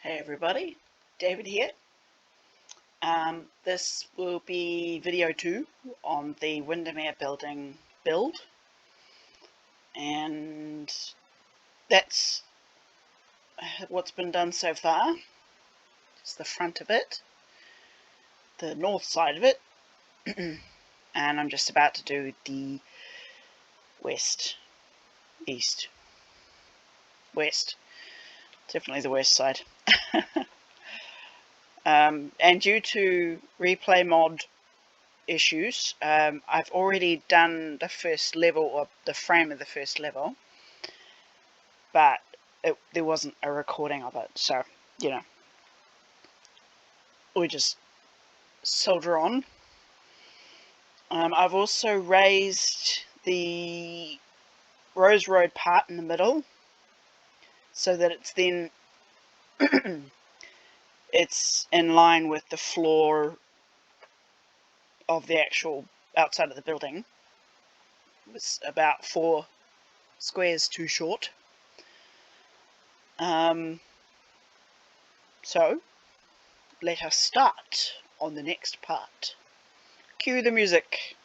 Hey everybody, David here. This will be video 2 on the Windermere building build, and that's what's been done so far. It's the front of it, the north side of it, and I'm just about to do the west, east, west, definitely the west side. And due to replay mod issues, I've already done the first level, or the frame of the first level, but there wasn't a recording of it, so we just soldier on. I've also raised the Rose Road part in the middle so that it's then it's in line with the floor of the actual outside of the building. It was about 4 squares too short. So let us start on the next part. Cue the music.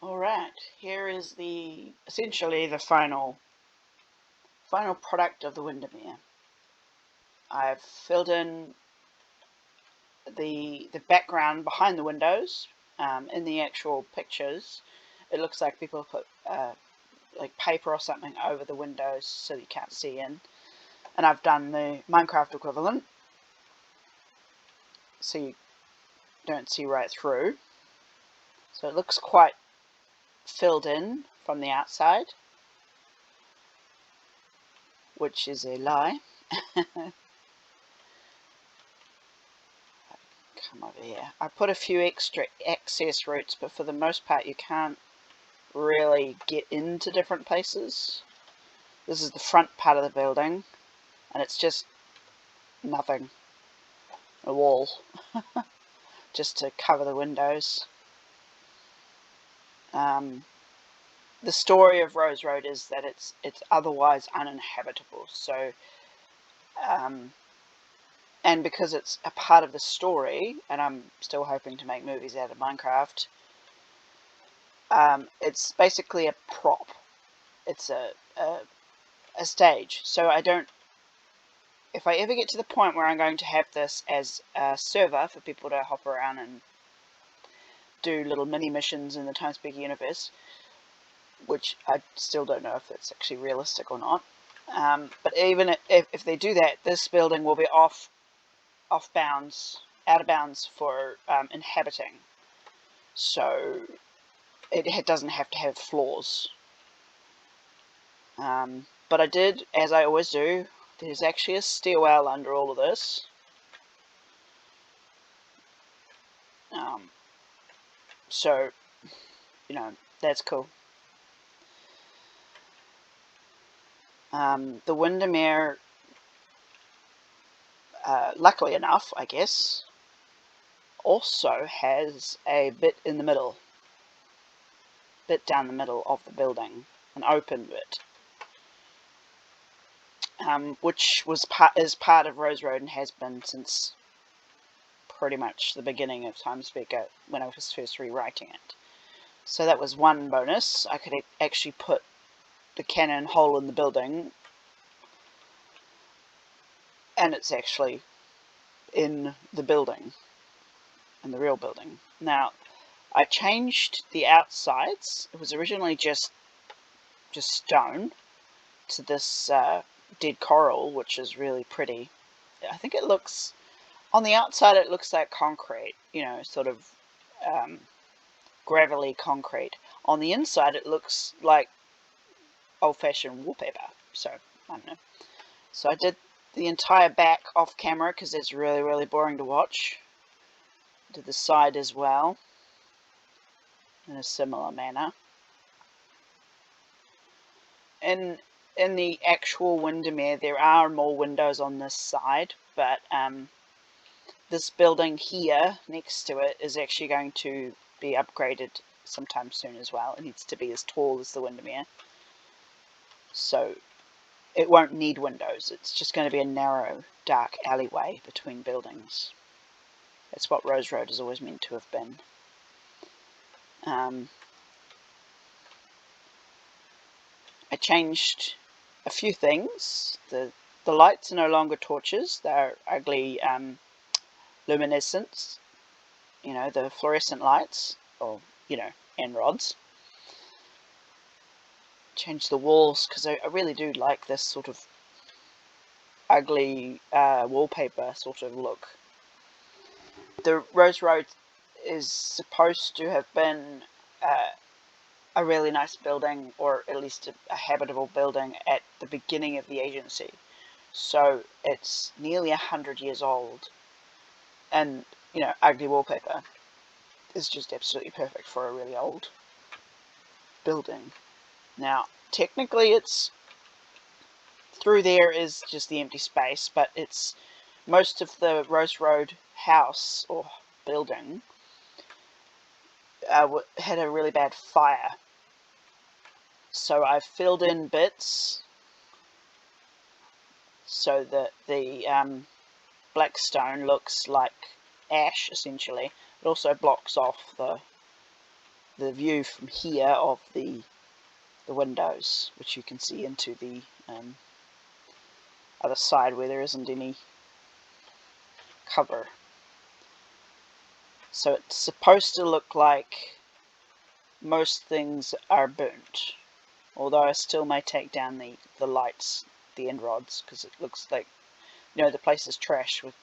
Alright, here is essentially the final product of the Windermere. I've filled in the background behind the windows. In the actual pictures, it looks like people put like paper or something over the windows so you can't see in. And I've done the Minecraft equivalent, so you don't see right through. So it looks quite filled in from the outside. which is a lie. Come over here. I put a few extra access routes, but for the most part you can't really get into different places. This is the front part of the building, and it's just nothing. A wall. Just to cover the windows. The story of Rose Road is that it's otherwise uninhabitable. So, and because it's a part of the story, and I'm still hoping to make movies out of Minecraft, it's basically a prop. It's a stage. So I don't. If I ever get to the point where I'm going to have this as a server for people to hop around and do little mini missions in the TimeSpeak universe, which I still don't know if that's actually realistic or not. But even if they do that, this building will be off bounds, out of bounds for inhabiting. So it doesn't have to have floors. But I did, as I always do, there's actually a stairwell under all of this. So, you know, that's cool. The Windermere, luckily enough, I guess, also has a bit in the middle. Bit down the middle of the building. An open bit. Which is part of Rose Road and has been since pretty much the beginning of TimeSpeak when I was first rewriting it. So that was one bonus. I could actually put the cannon hole in the building, and it's actually in the building, in the real building. Now, I changed the outsides. It was originally just stone to this dead coral, which is really pretty. I think it looks, on the outside it looks like concrete, you know, sort of gravelly concrete. On the inside it looks like old-fashioned wallpaper. So, I don't know. So I did the entire back off camera because it's really, really boring to watch. Did the side as well in a similar manner. In the actual Windermere, there are more windows on this side, but this building here next to it is actually going to be upgraded sometime soon as well. It needs to be as tall as the Windermere, so it won't need windows. It's just going to be a narrow, dark alleyway between buildings. That's what Rose Road has always meant to have been. I changed a few things. The lights are no longer torches. They're ugly luminescents. You know, the fluorescent lights, or, you know, and rods. Change the walls because I really do like this sort of ugly wallpaper sort of look. The Rose Road is supposed to have been a really nice building, or at least a habitable building at the beginning of the agency. So it's nearly 100 years old, and, you know, ugly wallpaper is just absolutely perfect for a really old building. Now, technically it's through there is just the empty space, but it's most of the Rose Road house or building had a really bad fire. So I filled in bits so that the black stone looks like ash, essentially. It also blocks off the view from here of the windows, which you can see into the other side where there isn't any cover. So it's supposed to look like most things are burnt, although I still may take down the lights, the end rods, because it looks like, you know, the place is trash with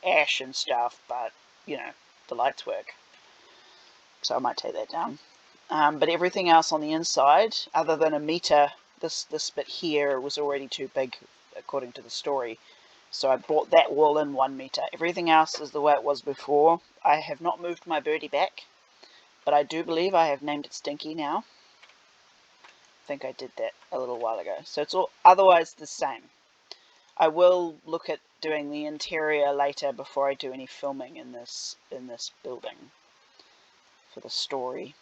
ash and stuff, but, you know, the lights work. So I might take that down. But everything else on the inside, other than a meter, this bit here was already too big according to the story. So I brought that wall in 1 meter. Everything else is the way it was before. I have not moved my birdie back, but I do believe I have named it Stinky now. I think I did that a little while ago. So it's all otherwise the same. I will look at doing the interior later before I do any filming in this building for the story.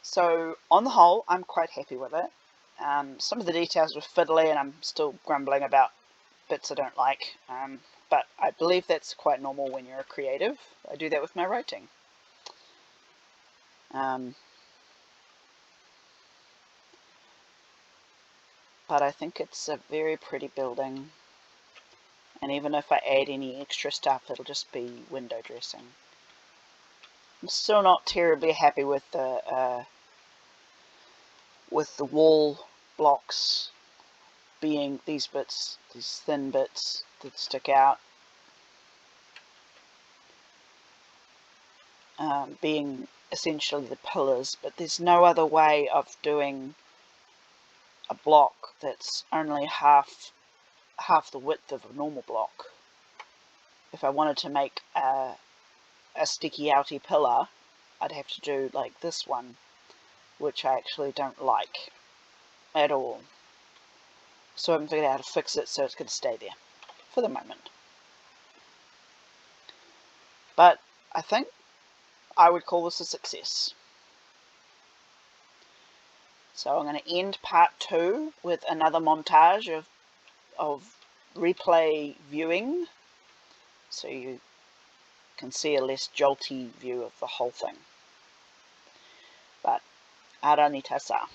So on the whole, I'm quite happy with it. Some of the details were fiddly, and I'm still grumbling about bits I don't like, but I believe that's quite normal when you're a creative. I do that with my writing. But I think it's a very pretty building, and even if I add any extra stuff, it'll just be window dressing. I'm still not terribly happy with the wall blocks being these bits, these thin bits that stick out, being essentially the pillars, but there's no other way of doing a block that's only half the width of a normal block. If I wanted to make a sticky outy pillar, I'd have to do like this one, which I actually don't like at all. So I haven't figured out how to fix it, so it's going to stay there for the moment. But I think I would call this a success. So I'm going to end part 2 with another montage of replay viewing, so you can see a less jolty view of the whole thing. But ara ni tasa.